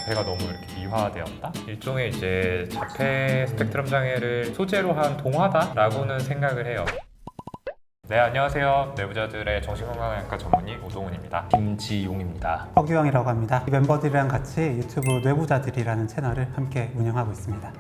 자폐가 너무 이렇게 미화되었다? 일종의 이제 자폐 스펙트럼 장애를 소재로 한 동화다라고는 생각을 해요. 네, 안녕하세요. 내부자들의 정신건강의학과 전문의 오동훈입니다. 김지용입니다. 허규영이라고 합니다. 이 멤버들이랑 같이 유튜브 뇌부자들이라는 채널을 함께 운영하고 있습니다.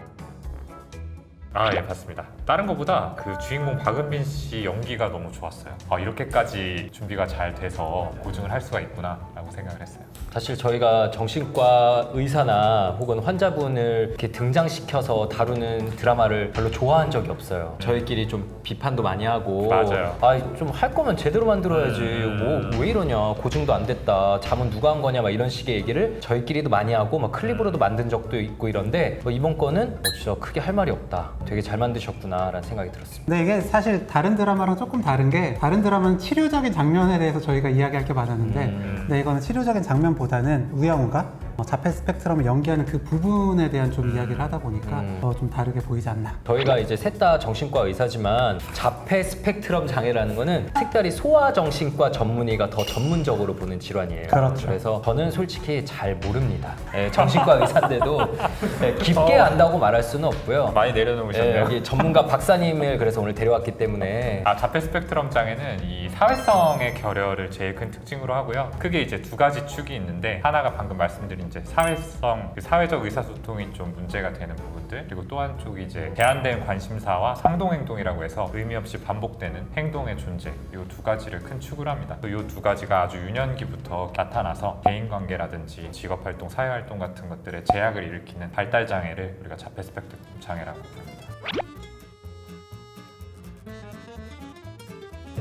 예, 봤습니다. 다른 것보다 그 주인공 박은빈 씨 연기가 너무 좋았어요. 이렇게까지 준비가 잘 돼서 고증을 할 수가 있구나 라고 생각을 했어요. 사실 저희가 정신과 의사나 혹은 환자분을 이렇게 등장시켜서 다루는 드라마를 별로 좋아한 적이 없어요. 저희끼리 좀 비판도 많이 하고 맞아요. 좀 할 거면 제대로 만들어야지. 뭐 왜 이러냐. 고증도 안 됐다. 잠은 누가 한 거냐. 막 이런 식의 얘기를 저희끼리도 많이 하고 막 클립으로도 만든 적도 있고 이런데 이번 거는 진짜 크게 할 말이 없다. 되게 잘 만드셨구나 라는 생각이 들었습니다. 근데 이게 사실 다른 드라마랑 조금 다른 게, 다른 드라마는 치료적인 장면에 대해서 저희가 이야기할 게 많았는데 근데 이거는 치료적인 장면보다는 우영우가 자폐 스펙트럼을 연기하는 그 부분에 대한 좀 이야기를 하다 보니까 좀 다르게 보이지 않나. 저희가 이제 셋 다 정신과 의사지만 자폐 스펙트럼 장애라는 거는 특별히 소아정신과 전문의가 더 전문적으로 보는 질환이에요. 그렇죠. 그래서 저는 솔직히 잘 모릅니다. 정신과 의사인데도 깊게 안다고 말할 수는 없고요. 많이 내려놓으셨네요. 여기 전문가 박사님을 그래서 오늘 데려왔기 때문에 자폐 스펙트럼 장애는 이 사회성의 결여를 제일 큰 특징으로 하고요. 크게 이제 두 가지 축이 있는데, 하나가 방금 말씀드린 이제 사회성, 사회적 의사소통이 좀 문제가 되는 부분들, 그리고 또 한쪽이 이제 제한된 관심사와 상동행동이라고 해서 의미 없이 반복되는 행동의 존재, 이 두 가지를 큰 축으로 합니다. 이 두 가지가 아주 유년기부터 나타나서 대인관계라든지 직업활동, 사회활동 같은 것들에 제약을 일으키는 발달 장애를 우리가 자폐 스펙트럼 장애라고 부릅니다.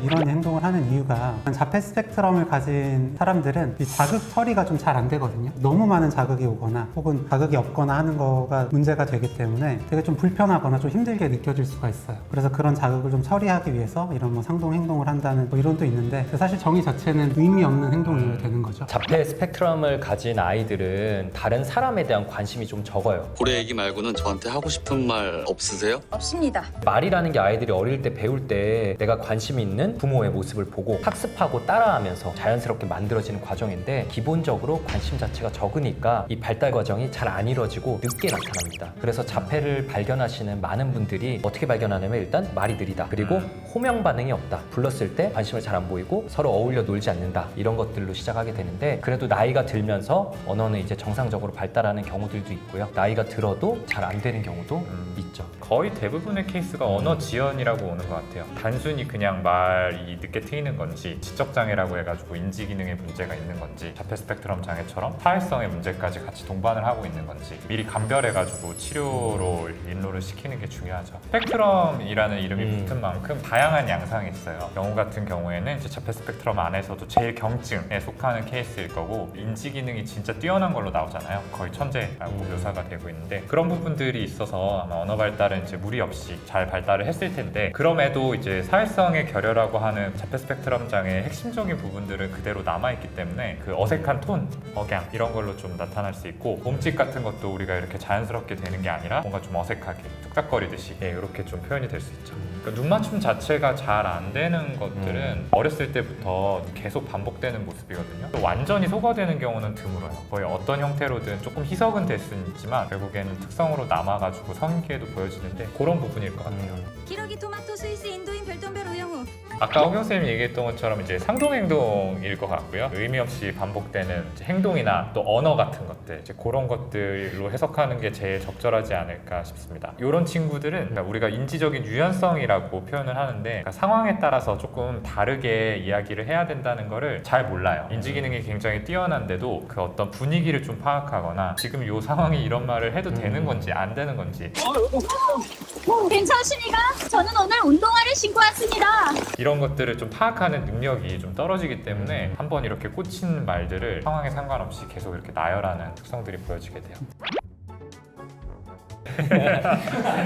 이런 행동을 하는 이유가, 자폐 스펙트럼을 가진 사람들은 이 자극 처리가 좀 잘 안 되거든요. 너무 많은 자극이 오거나 혹은 자극이 없거나 하는 거가 문제가 되기 때문에 되게 좀 불편하거나 좀 힘들게 느껴질 수가 있어요. 그래서 그런 자극을 좀 처리하기 위해서 이런 상동 행동을 한다는 이론도 있는데, 사실 정의 자체는 의미 없는 행동이 되는 거죠. 자폐 스펙트럼을 가진 아이들은 다른 사람에 대한 관심이 좀 적어요. 고래 얘기 말고는 저한테 하고 싶은 말 없으세요? 없습니다. 말이라는 게 아이들이 어릴 때 배울 때 내가 관심이 있는 부모의 모습을 보고 학습하고 따라하면서 자연스럽게 만들어지는 과정인데, 기본적으로 관심 자체가 적으니까 이 발달 과정이 잘 안 이루어지고 늦게 나타납니다. 그래서 자폐를 발견하시는 많은 분들이 어떻게 발견하냐면, 일단 말이 느리다, 그리고 호명 반응이 없다, 불렀을 때 관심을 잘 안 보이고 서로 어울려 놀지 않는다, 이런 것들로 시작하게 되는데, 그래도 나이가 들면서 언어는 이제 정상적으로 발달하는 경우들도 있고요. 나이가 들어도 잘 안 되는 경우도 있죠. 거의 대부분의 케이스가 언어 지연이라고 오는 것 같아요. 단순히 그냥 말이 늦게 트이는 건지, 지적장애라고 해가지고 인지기능에 문제가 있는 건지, 자폐 스펙트럼 장애처럼 사회성의 문제까지 같이 동반을 하고 있는 건지 미리 감별해가지고 치료로 인로를 시키는 게 중요하죠. 스펙트럼이라는 이름이 붙은 만큼 다양한 양상이 있어요. 경우 같은 경우에는 이제 자폐 스펙트럼 안에서도 제일 경증에 속하는 케이스일 거고, 인지기능이 진짜 뛰어난 걸로 나오잖아요. 거의 천재라고 묘사가 되고 있는데, 그런 부분들이 있어서 아마 언어 발달은 이제 무리 없이 잘 발달을 했을 텐데, 그럼에도 이제 사회성의 결여라고 하는 자폐 스펙트럼 장애의 핵심적인 부분들은 그대로 남아있기 때문에 그 어색한 톤, 억양 이런 걸로 좀 나타날 수 있고, 몸짓 같은 것도 우리가 이렇게 자연스럽게 되는 게 아니라 뭔가 좀 어색하게 뚝딱거리듯이 이렇게 좀 표현이 될 수 있죠. 그러니까 눈 맞춤 자체가 잘 안 되는 것들은 어렸을 때부터 계속 반복되는 모습이거든요. 또 완전히 소거되는 경우는 드물어요. 거의 어떤 형태로든 조금 희석은 될 수는 있지만 결국에는 특성으로 남아가지고 성인기에도 보여지는데, 그런 부분일 것 같아요. 기러기 토마토 스위스 인도인 별똥별 우영우. 아까 허경쌤이 얘기했던 것처럼 이제 상동행동일 것 같고요. 의미 없이 반복되는 이제 행동이나 또 언어 같은 것들, 이제 그런 것들로 해석하는 게 제일 적절하지 않을까 싶습니다. 이런 친구들은 그러니까 우리가 인지적인 유연성이라고 표현을 하는데, 그러니까 상황에 따라서 조금 다르게 이야기를 해야 된다는 거를 잘 몰라요. 인지기능이 굉장히 뛰어난데도 그 어떤 분위기를 좀 파악하거나 지금 이 상황이 이런 말을 해도 되는 건지 안 되는 건지, 괜찮으십니까? 저는 오늘 운동화를 신고 왔습니다. 이런 것들을 좀 파악하는 능력이 좀 떨어지기 때문에 한번 이렇게 꽂힌 말들을 상황에 상관없이 계속 이렇게 나열하는 특성들이 보여지게 돼요.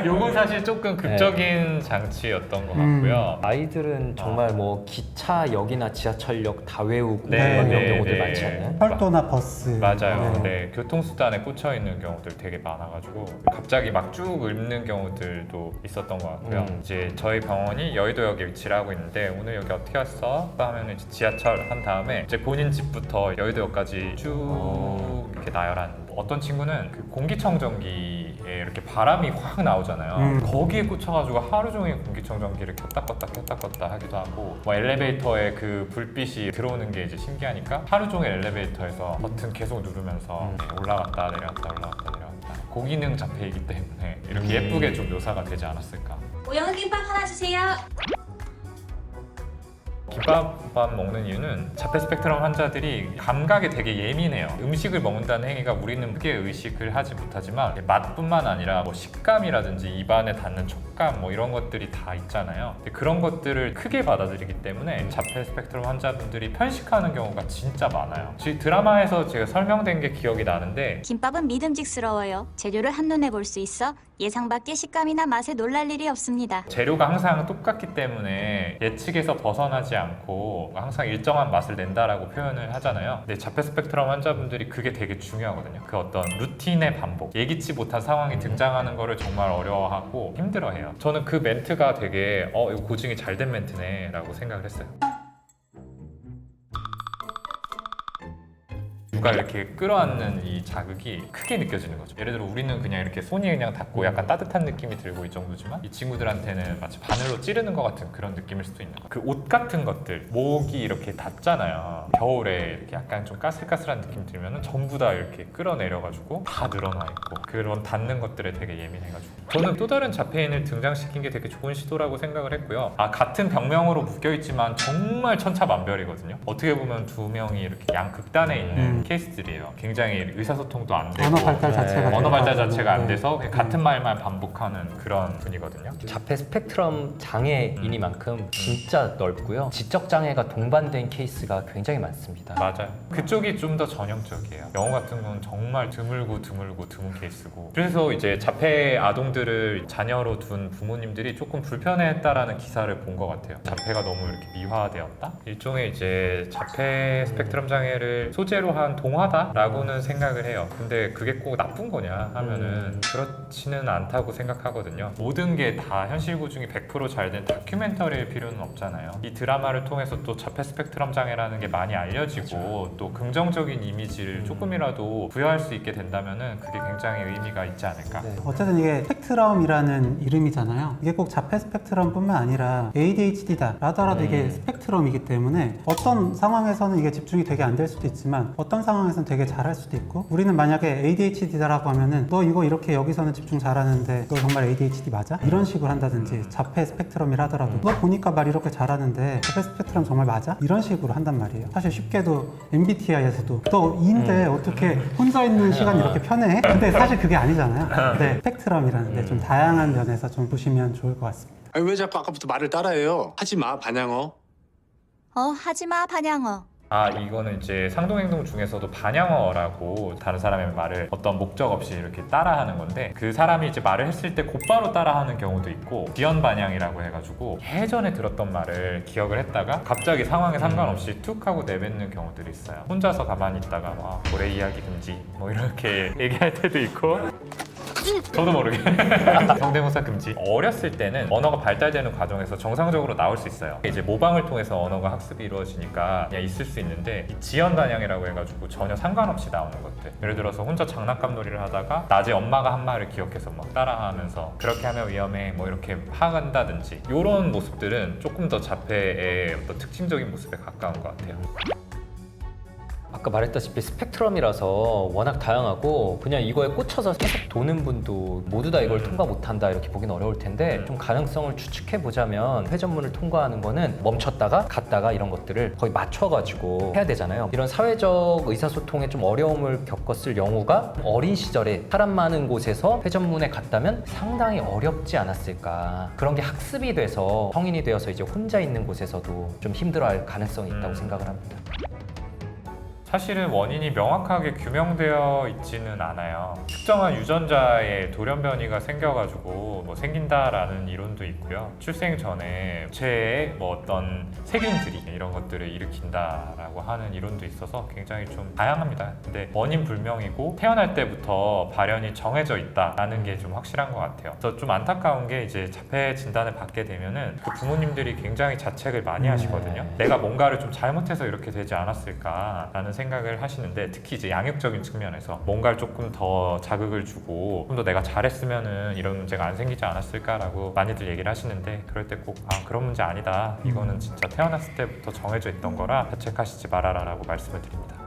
요건 사실 조금 극적인 장치였던 것 같고요. 아이들은 정말 뭐 기차역이나 지하철역 다 외우고 네, 이런 네, 경우들 네. 많지 않나요? 철도나 버스. 맞아요. 네, 교통수단에 꽂혀 있는 경우들 되게 많아가지고 갑자기 막 쭉 읊는 경우들도 있었던 것 같고요. 이제 저희 병원이 여의도역에 위치를 하고 있는데, 오늘 여기 어떻게 왔어? 하면 이제 지하철 한 다음에 이제 본인 집부터 여의도역까지 쭉 이렇게 나열하는 어떤 친구는 그 공기청정기에 이렇게 바람이 확 나오잖아요. 거기에 꽂혀가지고 하루 종일 공기청정기를 켰다 껐다 하기도 하고, 뭐 엘리베이터에 그 불빛이 들어오는 게 이제 신기하니까 하루 종일 엘리베이터에서 버튼 계속 누르면서 올라갔다 내려갔다 고기능 자폐이기 때문에 이렇게 예쁘게 좀 묘사가 되지 않았을까. 오영훈 김밥 하나 주세요. 김밥만 먹는 이유는 자폐 스펙트럼 환자들이 감각에 되게 예민해요. 음식을 먹는다는 행위가 우리는 크게 의식을 하지 못하지만 맛뿐만 아니라 뭐 식감이라든지 입안에 닿는 촉감 뭐 이런 것들이 다 있잖아요. 근데 그런 것들을 크게 받아들이기 때문에 자폐 스펙트럼 환자분들이 편식하는 경우가 진짜 많아요. 드라마에서 제가 설명된 게 기억이 나는데, 김밥은 믿음직스러워요. 재료를 한눈에 볼 수 있어 예상 밖의 식감이나 맛에 놀랄 일이 없습니다. 재료가 항상 똑같기 때문에 예측에서 벗어나지 않고 항상 일정한 맛을 낸다라고 표현을 하잖아요. 근데 자폐 스펙트럼 환자분들이 그게 되게 중요하거든요. 그 어떤 루틴의 반복, 예기치 못한 상황이 등장하는 거를 정말 어려워하고 힘들어해요. 저는 그 멘트가 되게 이거 고증이 잘 된 멘트네 라고 생각을 했어요. 누가 이렇게 끌어안는 이 자극이 크게 느껴지는 거죠. 예를 들어 우리는 그냥 이렇게 손이 그냥 닿고 약간 따뜻한 느낌이 들고 이 정도지만 이 친구들한테는 마치 바늘로 찌르는 것 같은 그런 느낌일 수도 있는 거예요. 그 옷 같은 것들, 목이 이렇게 닿잖아요. 겨울에 이렇게 약간 좀 까슬까슬한 느낌 들면은 전부 다 이렇게 끌어내려가지고 다 늘어나 있고, 그런 닿는 것들에 되게 예민해가지고 저는 또 다른 자폐인을 등장시킨 게 되게 좋은 시도라고 생각을 했고요. 같은 병명으로 묶여있지만 정말 천차만별이거든요. 어떻게 보면 두 명이 이렇게 양극단에 있는 케이스들이에요. 굉장히 의사소통도 안 되고 언어 발달 자체가 언어 발달 자체가 안 네. 돼서 그냥 같은 말만 반복하는 그런 분이거든요. 자폐 스펙트럼 장애인이만큼 진짜 넓고요. 지적 장애가 동반된 케이스가 굉장히 많습니다. 맞아요. 그쪽이 좀 더 전형적이에요. 영어 같은 건 정말 드문 케이스고, 그래서 이제 자폐 아동들을 자녀로 둔 부모님들이 조금 불편해했다라는 기사를 본 것 같아요. 자폐가 너무 이렇게 미화되었다? 일종의 이제 자폐 스펙트럼 장애를 소재로 한 동화다라고는 생각을 해요. 근데 그게 꼭 나쁜 거냐 하면은 그렇지는 않다고 생각하거든요. 모든 게 다 현실 고증이 100% 잘 된 다큐멘터리일 필요는 없잖아요. 이 드라마를 통해서 또 자폐 스펙트럼 장애라는 게 많이 알려지고 또 긍정적인 이미지를 조금이라도 부여할 수 있게 된다면은 그게 굉장히 의미가 있지 않을까. 네. 어쨌든 이게 스펙트럼이라는 이름이잖아요. 이게 꼭 자폐 스펙트럼뿐만 아니라 ADHD다 라더라도 이게 스펙트럼이기 때문에 어떤 상황에서는 이게 집중이 되게 안 될 수도 있지만 어떤 상황에서는 되게 잘할 수도 있고, 우리는 만약에 ADHD다라고 하면은 너 이거 이렇게 여기서는 집중 잘하는데 너 정말 ADHD 맞아? 이런 식으로 한다든지, 자폐 스펙트럼이라 하더라도 너 보니까 말 이렇게 잘하는데 자폐 스펙트럼 정말 맞아? 이런 식으로 한단 말이에요. 사실 쉽게도 MBTI에서도 너 E인데 어떻게 혼자 있는 시간이 이렇게 편해? 근데 사실 그게 아니잖아요. 근데 스펙트럼이라는 게 좀 다양한 면에서 좀 보시면 좋을 것 같습니다. 아니 왜 자꾸 아까부터 말을 따라해요? 하지 마, 반양어. 하지마 반양어. 이거는 이제 상동행동 중에서도 반영어라고 다른 사람의 말을 어떤 목적 없이 이렇게 따라하는 건데, 그 사람이 이제 말을 했을 때 곧바로 따라하는 경우도 있고, 지연 반영이라고 해가지고 예전에 들었던 말을 기억을 했다가 갑자기 상황에 상관없이 툭 하고 내뱉는 경우들이 있어요. 혼자서 가만히 있다가 막 고래 이야기 금지 뭐 이렇게 얘기할 때도 있고, 저도 모르게 성대모사 금지. 어렸을 때는 언어가 발달되는 과정에서 정상적으로 나올 수 있어요. 이제 모방을 통해서 언어가 학습이 이루어지니까 그냥 있을 수 있는데, 이 지연 반영이라고 해가지고 전혀 상관없이 나오는 것들, 예를 들어서 혼자 장난감 놀이를 하다가 낮에 엄마가 한 말을 기억해서 막 따라하면서 그렇게 하면 위험해 뭐 이렇게 한다든지, 이런 모습들은 조금 더 자폐의 어떤 특징적인 모습에 가까운 것 같아요. 아까 말했다시피 스펙트럼이라서 워낙 다양하고 그냥 이거에 꽂혀서 계속 도는 분도 모두 다 이걸 통과 못한다 이렇게 보기는 어려울 텐데, 좀 가능성을 추측해 보자면 회전문을 통과하는 거는 멈췄다가 갔다가 이런 것들을 거의 맞춰가지고 해야 되잖아요. 이런 사회적 의사소통에 좀 어려움을 겪었을 영우가 어린 시절에 사람 많은 곳에서 회전문에 갔다면 상당히 어렵지 않았을까. 그런 게 학습이 돼서 성인이 되어서 이제 혼자 있는 곳에서도 좀 힘들어할 가능성이 있다고 생각을 합니다. 사실은 원인이 명확하게 규명되어 있지는 않아요. 특정한 유전자에 돌연변이가 생겨가지고 뭐 생긴다라는 이론도 있고요. 출생 전에 체에 뭐 어떤 세균들이 이런 것들을 일으킨다라고 하는 이론도 있어서 굉장히 좀 다양합니다. 근데 원인 불명이고 태어날 때부터 발현이 정해져 있다라는 게 좀 확실한 것 같아요. 그래서 좀 안타까운 게 이제 자폐 진단을 받게 되면은 그 부모님들이 굉장히 자책을 많이 하시거든요. 내가 뭔가를 좀 잘못해서 이렇게 되지 않았을까라는 생각을 하시는데, 특히 이제 양육적인 측면에서 뭔가를 조금 더 자극을 주고 좀 더 내가 잘했으면은 이런 문제가 안 생기지 않았을까라고 많이들 얘기를 하시는데, 그럴 때 꼭 그런 문제 아니다, 이거는 진짜 태어났을 때부터 정해져 있던 거라 자책하시지 말아라 라고 말씀을 드립니다.